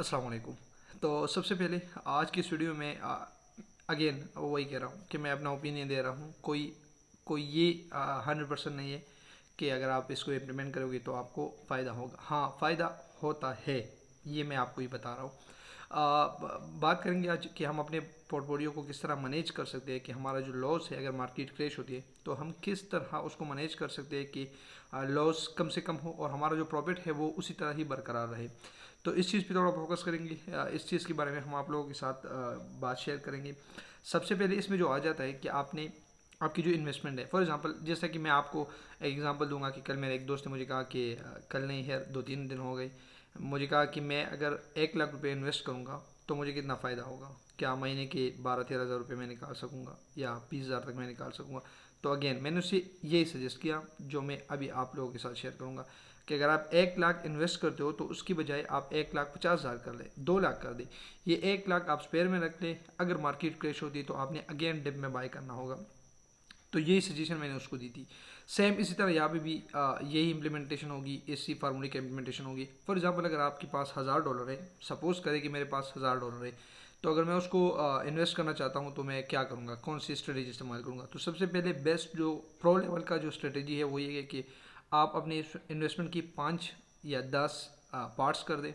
अस्सलाम वालेकुम। तो सबसे पहले आज की इस वीडियो में अगेन वही कह रहा हूँ कि मैं अपना ओपिनियन दे रहा हूँ। कोई कोई ये 100% नहीं है कि अगर आप इसको इम्प्लीमेंट करोगे तो आपको फ़ायदा होगा। हाँ, फ़ायदा होता है, ये मैं आपको ही बता रहा हूँ। बात करेंगे आज कि हम अपने पोर्टफोलियो को किस तरह मैनेज कर सकते हैं, कि हमारा जो लॉस है अगर मार्केट क्रैश होती है तो हम किस तरह उसको मैनेज कर सकते हैं कि लॉस कम से कम हो और हमारा जो प्रॉफिट है वो उसी तरह ही बरकरार रहे। तो इस चीज़ पे थोड़ा फोकस करेंगे। इस चीज़ के बारे में हम आप लोगों के साथ बात शेयर करेंगे। सबसे पहले इसमें जो आ जाता है कि आपकी जो इन्वेस्टमेंट है, फॉर एग्जांपल जैसा कि मैं आपको एग्जांपल दूंगा कि कल मेरे एक दोस्त ने मुझे कहा कि कल नहीं है, 2-3 दिन हो गए, मुझे कहा कि मैं अगर 1 लाख रुपए इन्वेस्ट करूँगा तो मुझे कितना फ़ायदा होगा, क्या महीने के 12-13 हज़ार रुपये मैं निकाल सकूँगा या 20 हज़ार तक मैं निकाल सकूँगा। तो अगेन मैंने उसे यही सजेस्ट किया जो मैं अभी आप लोगों के साथ शेयर करूँगा कि अगर आप 1 लाख इन्वेस्ट करते हो तो उसकी बजाय आप 1,50,000 कर लें, 2 लाख कर दें। ये 1 लाख आप स्पेयर में रख लें, अगर मार्केट क्रैश होती है तो आपने अगेन डिप में बाय करना होगा। तो यही सजेशन मैंने उसको दी थी। सेम इसी तरह यहाँ पे भी यही इंप्लीमेंटेशन होगी, इसी फार्मूले की इंप्लीमेंटेशन होगी। फॉर एग्जांपल अगर आपके पास $1,000 है, सपोज करें कि मेरे पास $1,000 है, तो अगर मैं उसको इन्वेस्ट करना चाहता हूँ तो मैं क्या करूँगा, कौन सी स्ट्रेटेजी इस्तेमाल करूँगा। तो सबसे पहले बेस्ट जो प्रो लेवल का जो स्ट्रेटेजी है वो ये है कि आप अपने इन्वेस्टमेंट की 5 या 10 पार्ट्स कर दें।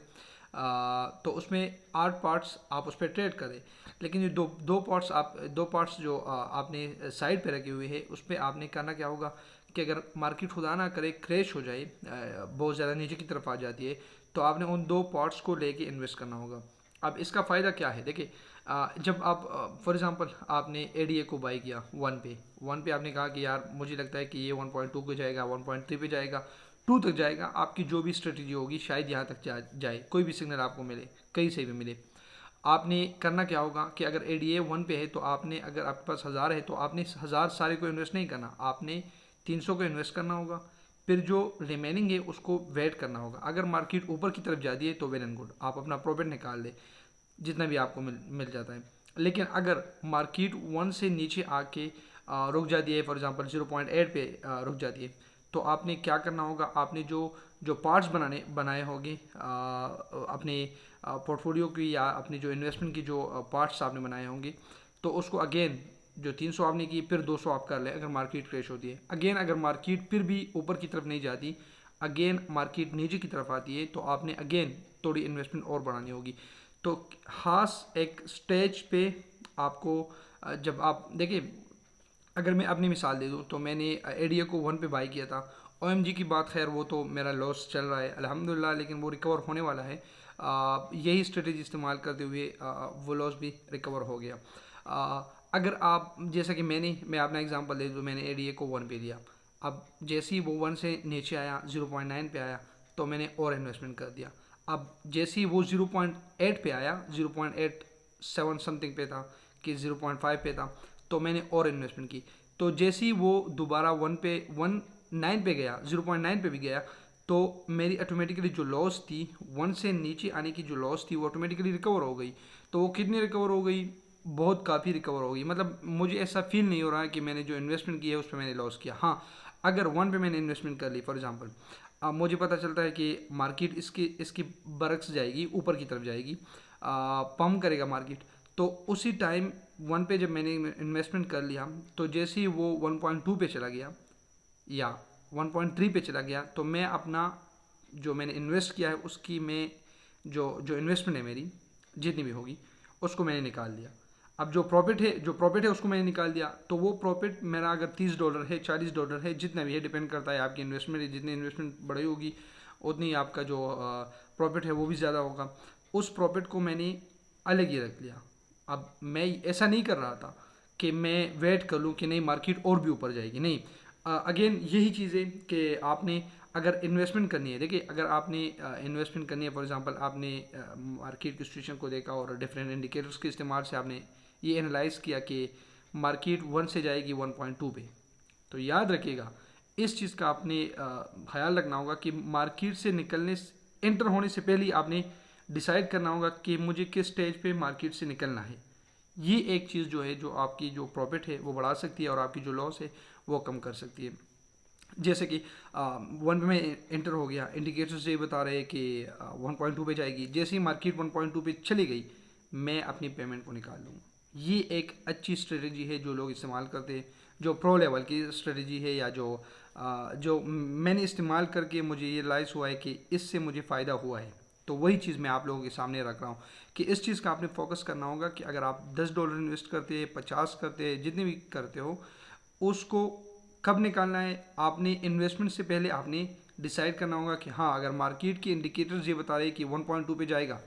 तो उसमें 8 पार्ट्स आप उस पर ट्रेड करें, लेकिन ये दो पार्ट्स जो आपने साइड पे रखे हुए हैं उस पर आपने करना क्या होगा कि अगर मार्केट खुदा ना करे क्रैश हो जाए, बहुत ज़्यादा नीचे की तरफ आ जाती है, तो आपने उन 2 पार्ट्स को लेके इन्वेस्ट करना होगा। अब इसका फ़ायदा क्या है, देखिए, जब आप फॉर एग्जांपल आपने एडीए को बाई किया वन पे आपने कहा कि यार मुझे लगता है कि ये 1.2 पे जाएगा, 1.3 पे जाएगा, 2 तक जाएगा। आपकी जो भी स्ट्रेटजी होगी शायद यहाँ तक जाए, कोई भी सिग्नल आपको मिले, कहीं से भी मिले। आपने करना क्या होगा कि अगर एडीए 1 पे है तो आपने, अगर आपके पास 1,000 है तो आपने 1,000 सारे को इन्वेस्ट नहीं करना, आपने 300 को इन्वेस्ट करना होगा। फिर जो रिमेनिंग है उसको वेट करना होगा। अगर मार्केट ऊपर की तरफ जाती है तो वेल एंड गुड, आप अपना प्रॉफिट निकाल ले जितना भी आपको मिल जाता है। लेकिन अगर मार्केट 1 से नीचे आके रुक जाती है, फॉर एग्जांपल 0.8 पे रुक जाती है, तो आपने क्या करना होगा, आपने जो जो पार्ट्स बनाए होंगे अपने पोर्टफोलियो की या अपनी जो इन्वेस्टमेंट की जो पार्ट्स आपने बनाए होंगे, तो उसको अगेन जो 300 आपने की फिर 200 आप कर लें अगर मार्केट क्रैश होती है। अगेन अगर मार्केट फिर भी ऊपर की तरफ नहीं जाती, अगेन मार्केट नीचे की तरफ आती है, तो आपने अगेन थोड़ी इन्वेस्टमेंट और बढ़ानी होगी। तो खास एक स्टेज पे आपको जब आप देखिए, अगर मैं अपनी मिसाल दे दूँ तो मैंने एडीए को 1 पे बाई किया था। ओएमजी की बात, खैर वो तो मेरा लॉस चल रहा है अल्हम्दुलिल्लाह, लेकिन वो रिकवर होने वाला है। यही स्ट्रेटेजी इस्तेमाल करते हुए वो लॉस भी रिकवर हो गया। अगर आप जैसा कि मैं अपना एग्जांपल दे दूँ, मैंने एडीए को 1 पे लिया। अब जैसे ही वो 1 से नीचे आया, 0.9 पे आया, तो मैंने और इन्वेस्टमेंट कर दिया। अब जैसे ही वो 0.8 पे आया, 0.87 समथिंग पे था कि 0.5 पे था, तो मैंने और इन्वेस्टमेंट की। तो जैसे ही वो दोबारा 1.9 पे गया, 0.9 पे भी गया, तो मेरी ऑटोमेटिकली जो लॉस थी, 1 से नीचे आने की जो लॉस थी वो ऑटोमेटिकली रिकवर हो गई। तो वो कितनी रिकवर हो गई, बहुत काफ़ी रिकवर हो गई। मतलब मुझे ऐसा फील नहीं हो रहा है कि मैंने जो इन्वेस्टमेंट की है उस पर मैंने लॉस किया। हाँ, अगर 1 पे मैंने इन्वेस्टमेंट कर ली फॉर एग्जांपल, अब मुझे पता चलता है कि मार्केट इसकी इसकी बरक्स जाएगी, ऊपर की तरफ जाएगी, पम्प करेगा मार्केट, तो उसी टाइम 1 पे जब मैंने इन्वेस्टमेंट कर लिया, तो जैसे ही वो 1.2 पे चला गया या 1.3 पे चला गया, तो मैं अपना जो मैंने इन्वेस्ट किया है उसकी मैं जो जो इन्वेस्टमेंट है मेरी जितनी भी होगी उसको मैंने निकाल लिया। अब जो प्रॉफिट है उसको मैंने निकाल दिया। तो वो प्रॉफिट मेरा अगर $30 है, $40 है, जितना भी है, डिपेंड करता है आपकी इन्वेस्टमेंट है, जितनी इन्वेस्टमेंट बड़ी होगी उतनी आपका जो प्रॉफिट है वो भी ज़्यादा होगा। उस प्रॉफिट को मैंने अलग ही रख लिया। अब मैं ऐसा नहीं कर रहा था कि मैं वेट कर लूँ कि नहीं मार्केट और भी ऊपर जाएगी, नहीं। अगेन यही चीज़ है कि आपने अगर इन्वेस्टमेंट करनी है, देखिए अगर आपने इन्वेस्टमेंट करनी है, फॉर एग्जांपल आपने मार्केट की सिचुएशन को देखा और डिफरेंट इंडिकेटर्स के इस्तेमाल से आपने ये एनालाइज किया कि मार्केट 1 से जाएगी 1.2 पे, तो याद रखिएगा इस चीज़ का आपने ख्याल रखना होगा कि मार्केट से एंटर होने से पहले ही आपने डिसाइड करना होगा कि मुझे किस स्टेज पे मार्केट से निकलना है। ये एक चीज़ जो है जो आपकी जो प्रॉफिट है वो बढ़ा सकती है और आपकी जो लॉस है वो कम कर सकती है। जैसे कि 1 पे मैं एंटर हो गया, इंडिकेटर्स ये बता रहे हैं कि 1.2 पे जाएगी। जैसे ही मार्केट 1.2 पे चली गई, मैं अपनी पेमेंट को निकाल लूँगा। ये एक अच्छी स्ट्रेटजी है जो लोग इस्तेमाल करते हैं, जो प्रो लेवल की स्ट्रेटजी है, या जो मैंने इस्तेमाल करके मुझे ये रियलाइज़ हुआ है कि इससे मुझे फ़ायदा हुआ है। तो वही चीज़ मैं आप लोगों के सामने रख रहा हूँ कि इस चीज़ का आपने फोकस करना होगा कि अगर आप $10 इन्वेस्ट करते हैं, 50 करते हैं, जितने भी करते हो, उसको कब निकालना है। आपने इन्वेस्टमेंट से पहले आपने डिसाइड करना होगा कि हाँ, अगर मार्केट के इंडिकेटर्स ये बता रहे हैं कि 1.2 पे जाएगा,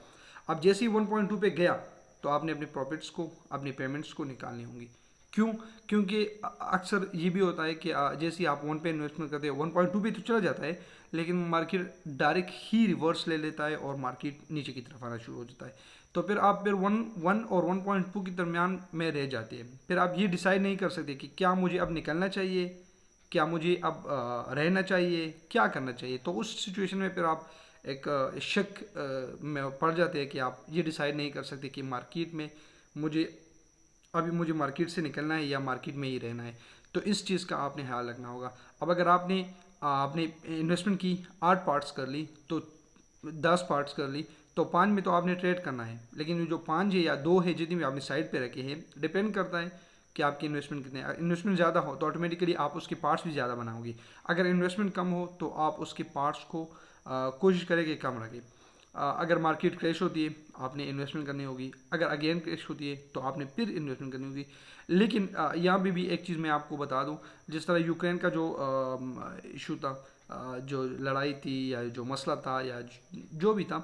अब जैसे ही 1.2 पे गया तो आपने अपने प्रॉफिट्स को, अपनी पेमेंट्स को निकालनी होंगी। क्यों? क्योंकि अक्सर ये भी होता है कि जैसे ही आप 1 पे इन्वेस्टमेंट करते हैं, 1.2 पे तो चला जाता है, लेकिन मार्केट डायरेक्ट ही रिवर्स ले लेता है और मार्केट नीचे की तरफ आना शुरू हो जाता है। तो फिर आप फिर 1 और 1.2 के दरमियान में रह जाते हैं। फिर आप ये डिसाइड नहीं कर सकते कि क्या मुझे अब निकलना चाहिए, क्या मुझे अब रहना चाहिए, क्या करना चाहिए। तो उस सिचुएशन में फिर आप एक शक में पड़ जाते हैं कि आप ये डिसाइड नहीं कर सकते कि मार्केट में मुझे मुझे मार्केट से निकलना है या मार्केट में ही रहना है। तो इस चीज़ का आपने ख्याल रखना होगा। अब अगर आपने इन्वेस्टमेंट की 8 पार्ट्स कर ली, तो 10 पार्ट्स कर ली, तो 5 में तो आपने ट्रेड करना है, लेकिन जो 5 है या 2 है जितनी भी आपने साइड पे रखे हैं, डिपेंड करता है कि आपकी इन्वेस्टमेंट कितने। इन्वेस्टमेंट ज़्यादा हो तो ऑटोमेटिकली आप उसके पार्ट्स भी ज़्यादा बनाओगे। अगर इन्वेस्टमेंट कम हो तो आप उसके पार्ट्स को कोशिश करें कि कम रखें। अगर मार्केट क्रैश होती है, आपने इन्वेस्टमेंट करनी होगी। अगर अगेन क्रैश होती है तो आपने फिर इन्वेस्टमेंट करनी होगी। लेकिन यहाँ भी एक चीज़ मैं आपको बता दूँ, जिस तरह यूक्रेन का जो इशू था, जो लड़ाई थी या जो मसला था या जो भी था,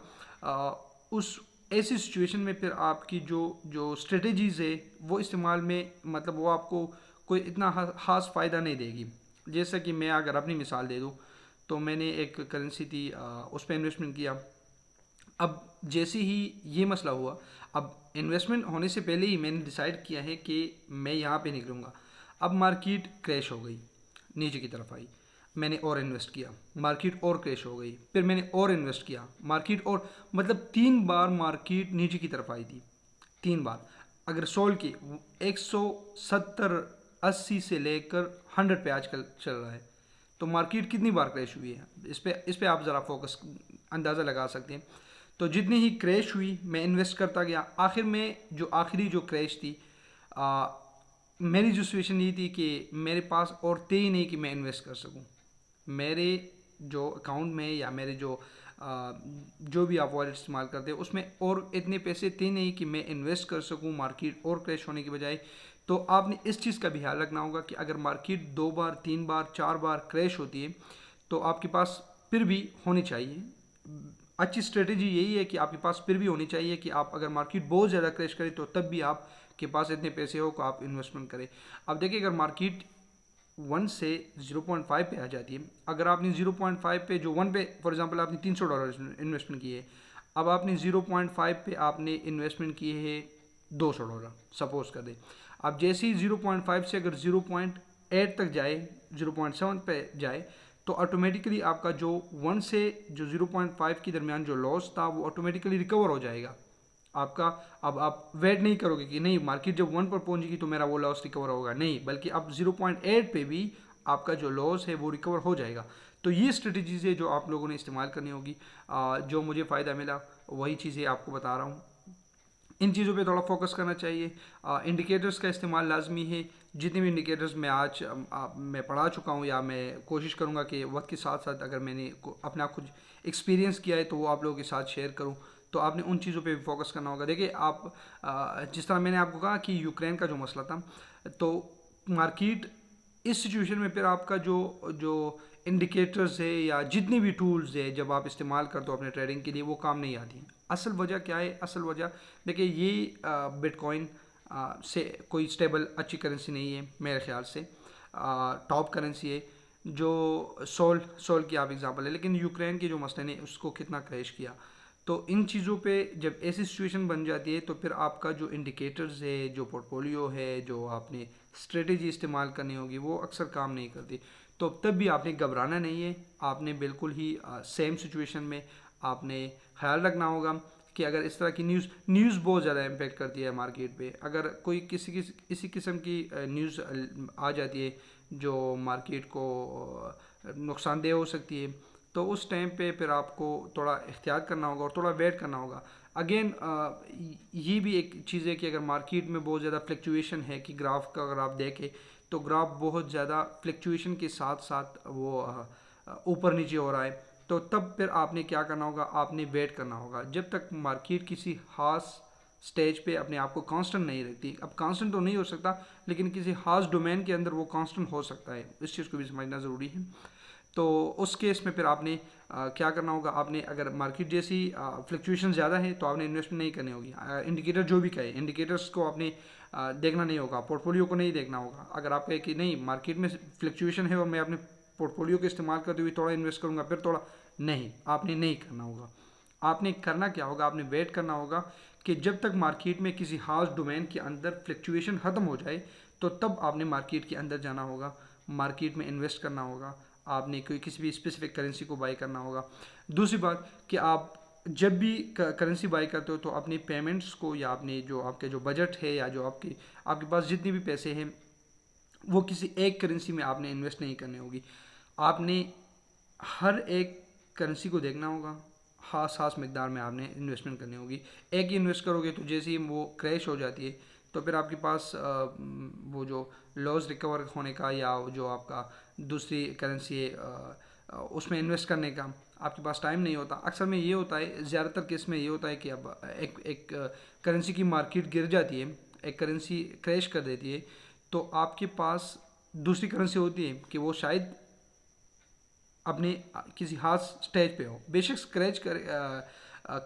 उस ऐसी सिचुएशन में फिर आपकी जो जो स्ट्रेटजीज़ है वो इस्तेमाल में, मतलब वो आपको कोई इतना खास फ़ायदा नहीं देगी। जैसा कि मैं अगर अपनी मिसाल दे दूँ, तो मैंने एक करेंसी थी, उस पर इन्वेस्टमेंट किया। अब जैसे ही ये मसला हुआ, अब इन्वेस्टमेंट होने से पहले ही मैंने डिसाइड किया है कि मैं यहाँ पे निकलूँगा। अब मार्केट क्रैश हो गई, नीचे की तरफ आई, मैंने और इन्वेस्ट किया, मार्केट और क्रैश हो गई, फिर मैंने और इन्वेस्ट किया, मार्केट और, मतलब 3 बार मार्केट नीचे की तरफ आई थी, 3 बार। अगर सोल की 170 80 से लेकर 100 पे आजकल चल रहा है, तो मार्केट कितनी बार क्रैश हुई है, इस पे आप ज़रा फोकस अंदाज़ा लगा सकते हैं। तो जितनी ही क्रैश हुई मैं इन्वेस्ट करता गया। आखिर में जो आखिरी जो क्रैश थी, मेरी जो सिचुएशन ये थी कि मेरे पास और थे ही नहीं कि मैं इन्वेस्ट कर सकूं। मेरे जो अकाउंट में या मेरे जो भी आप वॉलेट इस्तेमाल करते हैं उसमें और इतने पैसे थे नहीं कि मैं इन्वेस्ट कर सकूं मार्केट और क्रैश होने की बजाय। तो आपने इस चीज़ का भी ख्याल रखना होगा कि अगर मार्केट 2 बार 3 बार 4 बार क्रैश होती है तो आपके पास फिर भी होनी चाहिए, अच्छी स्ट्रेटेजी यही है कि आपके पास फिर भी होनी चाहिए कि आप अगर मार्केट बहुत ज़्यादा क्रैश करे तो तब भी आपके पास इतने पैसे हो कि आप इन्वेस्टमेंट करें। अब देखिए, अगर मार्केट 1 से 0.5 पे आ जाती है, अगर आपने 0.5 पे, जो 1 पे फॉर एग्जांपल आपने $300 इन्वेस्टमेंट किए है, अब आपने 0.5 पे आपने इन्वेस्टमेंट किए है $200, सपोज कर दें। अब जैसे ही 0.5 से अगर 0.8 तक जाए, 0.7 पे जाए, तो ऑटोमेटिकली आपका जो 1 से जो 0.5 के दरमियान जो लॉस था वो ऑटोमेटिकली रिकवर हो जाएगा आपका। अब आप वेट नहीं करोगे कि नहीं मार्केट जब 1 पर पहुंचेगी तो मेरा वो लॉस रिकवर होगा, नहीं, बल्कि अब 0.8 पे भी आपका जो लॉस है वो रिकवर हो जाएगा। तो ये स्ट्रेटजीज है जो आप लोगों ने इस्तेमाल करनी होगी। जो मुझे फ़ायदा मिला वही चीज़ें आपको बता रहा हूँ। इन चीज़ों पे थोड़ा फोकस करना चाहिए। इंडिकेटर्स का इस्तेमाल लाजमी है। जितने भी इंडिकेटर्स मैं आज मैं पढ़ा चुका हूँ, या मैं कोशिश करूँगा कि वक्त के साथ साथ अगर मैंने अपना कुछ एक्सपीरियंस किया है तो वो आप लोगों के साथ शेयर करूँ। तो आपने उन चीज़ों पे भी फोकस करना होगा। देखिए, आप जिस तरह मैंने आपको कहा कि यूक्रेन का जो मसला था, तो मार्केट इस सिचुएशन में फिर आपका जो जो इंडिकेटर्स है या जितनी भी टूल्स है जब आप इस्तेमाल करते हो अपने ट्रेडिंग के लिए, वो काम नहीं आती हैं। असल वजह क्या है? असल वजह देखिए, ये बिटकॉइन से कोई स्टेबल अच्छी करेंसी नहीं है मेरे ख्याल से। टॉप करेंसी है जो सोल की आप एग्जांपल है, लेकिन यूक्रेन के जो मसले ने उसको कितना क्रैश किया। तो इन चीज़ों पे जब ऐसी सिचुएशन बन जाती है तो फिर आपका जो इंडिकेटर्स है, जो पोर्टफोलियो है, जो आपने स्ट्रेटेजी इस्तेमाल करनी होगी, वो अक्सर काम नहीं करती। तो तब भी आपने घबराना नहीं है। आपने बिल्कुल ही सेम सिचुएशन में आपने ख्याल रखना होगा कि अगर इस तरह की न्यूज़ बहुत ज़्यादा इम्पेक्ट करती है मार्केट पे। अगर कोई इसी किस्म की न्यूज़ आ जाती है जो मार्केट को नुकसानदेह हो सकती है। तो उस टाइम पे फिर आपको थोड़ा एहतियात करना होगा और थोड़ा वेट करना होगा। अगेन ये भी एक चीज़ है कि अगर मार्केट में बहुत ज़्यादा फ्लक्चुएशन है, कि ग्राफ का अगर आप देखें तो ग्राफ बहुत ज़्यादा फ्लक्चुएशन के साथ साथ वो ऊपर नीचे हो रहा है, तो तब फिर आपने क्या करना होगा, आपने वेट करना होगा जब तक मार्केट किसी खास स्टेज पे अपने आप को कांस्टेंट नहीं रखती। अब कांस्टेंट तो नहीं हो सकता, लेकिन किसी खास डोमेन के अंदर वो कांस्टेंट हो सकता है, इस चीज़ को भी समझना ज़रूरी है। तो उस केस में फिर आपने क्या करना होगा, आपने अगर मार्केट जैसी फ्लक्चुएशन ज़्यादा है तो आपने इन्वेस्टमेंट नहीं करनी होगी। इंडिकेटर जो भी कहे, इंडिकेटर्स को आपने देखना नहीं होगा, पोर्टफोलियो को नहीं देखना होगा। अगर आप कहे कि नहीं मार्केट में फ्लक्चुएशन है और मैं अपने पोर्टफोलियो का इस्तेमाल करते हुए थोड़ा इन्वेस्ट करूँगा फिर थोड़ा, नहीं, आपने नहीं करना होगा। आपने करना क्या होगा, आपने वेट करना होगा कि जब तक मार्केट में किसी खास डोमेन के अंदर फ्लक्चुएशन ख़त्म हो जाए तो तब आपने मार्केट के अंदर जाना होगा, मार्केट में इन्वेस्ट करना होगा, आपने कोई किसी भी स्पेसिफिक करेंसी को बाई करना होगा। दूसरी बात कि आप जब भी करेंसी बाई करते हो तो अपनी पेमेंट्स को, या अपने जो आपके जो बजट है, या जो आपके आपके पास जितने भी पैसे हैं वो किसी एक करेंसी में आपने इन्वेस्ट नहीं करनी होगी। आपने हर एक करेंसी को देखना होगा, खास खास मकदार में आपने इन्वेस्टमेंट करनी होगी। एक ही इन्वेस्ट करोगे तो जैसे ही वो क्रैश हो जाती है तो फिर आपके पास वो जो लॉस रिकवर होने का, या जो आपका दूसरी करेंसी है उसमें इन्वेस्ट करने का आपके पास टाइम नहीं होता। अक्सर में ये होता है, ज़्यादातर केस में ये होता है कि अब एक करेंसी की मार्केट गिर जाती है, एक करेंसी क्रैश कर देती है, तो आपके पास दूसरी करेंसी होती है कि वो शायद अपने किसी खास स्टेज पे हो, बेशक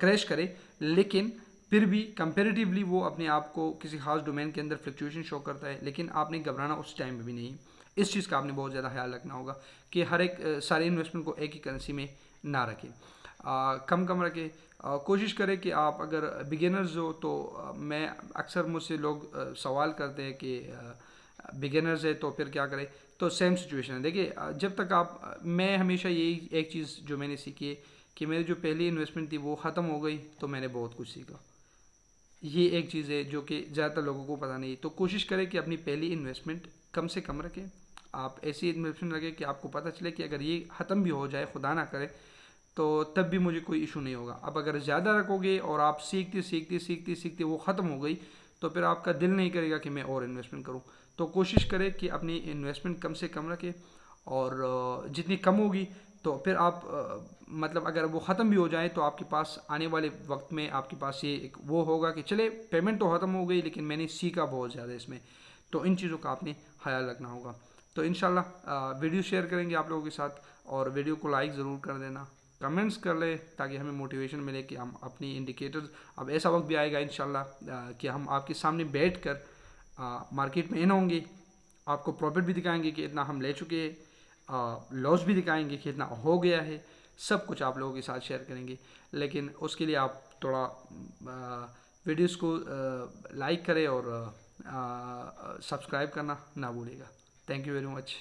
क्रैश करे, लेकिन फिर भी कंपेरेटिवली वो अपने आप को किसी खास डोमेन के अंदर फ्लक्चुएशन शो करता है। लेकिन आपने घबराना उस टाइम में भी नहीं। इस चीज़ का आपने बहुत ज़्यादा ख्याल रखना होगा कि हर एक सारे इन्वेस्टमेंट को एक ही करेंसी में ना रखें, कम कम रखें। कोशिश करें कि आप अगर बिगिनर्स हो तो मैं अक्सर मुझसे लोग सवाल करते हैं कि बिगिनर्स है तो फिर क्या करें। तो सेम सिचुएशन है। देखिए जब तक आप, मैं हमेशा यही एक चीज़ जो मैंने सीखी है कि मेरी जो पहली इन्वेस्टमेंट थी वो ख़त्म हो गई तो मैंने बहुत कुछ सीखा। ये एक चीज़ है जो कि ज़्यादातर लोगों को पता नहीं है। तो कोशिश करें कि अपनी पहली इन्वेस्टमेंट कम से कम रखें। आप ऐसी इन्वेस्टमेंट रखें कि आपको पता चले कि अगर ये ख़त्म भी हो जाए, खुदा ना करे, तो तब भी मुझे कोई इशू नहीं होगा। अब अगर ज़्यादा रखोगे और आप सीखते सीखते सीखते सीखते वो ख़त्म हो गई तो फिर आपका दिल नहीं करेगा कि मैं और इन्वेस्टमेंट करूं। तो कोशिश करें कि अपनी इन्वेस्टमेंट कम से कम रखें, और जितनी कम होगी तो फिर आप मतलब अगर वो ख़त्म भी हो जाए तो आपके पास आने वाले वक्त में आपके पास ये एक वो होगा कि चले पेमेंट तो ख़त्म हो गई लेकिन मैंने सीखा बहुत ज़्यादा इसमें। तो इन चीज़ों का आपने ख्याल रखना होगा। तो इंशाल्लाह वीडियो शेयर करेंगे आप लोगों के साथ, और वीडियो को लाइक ज़रूर कर देना, कमेंट्स कर ले ताकि हमें मोटिवेशन मिले कि हम अपनी इंडिकेटर्स, अब ऐसा वक्त भी आएगा इंशाल्लाह कि हम आपके सामने बैठ कर मार्केट में इन होंगे, आपको प्रॉफिट भी दिखाएंगे कि इतना हम ले चुके हैं, लॉस भी दिखाएंगे कि इतना हो गया है, सब कुछ आप लोगों के साथ शेयर करेंगे। लेकिन उसके लिए आप थोड़ा वीडियोस को लाइक करें और सब्सक्राइब करना ना भूलिएगा। Thank you very much.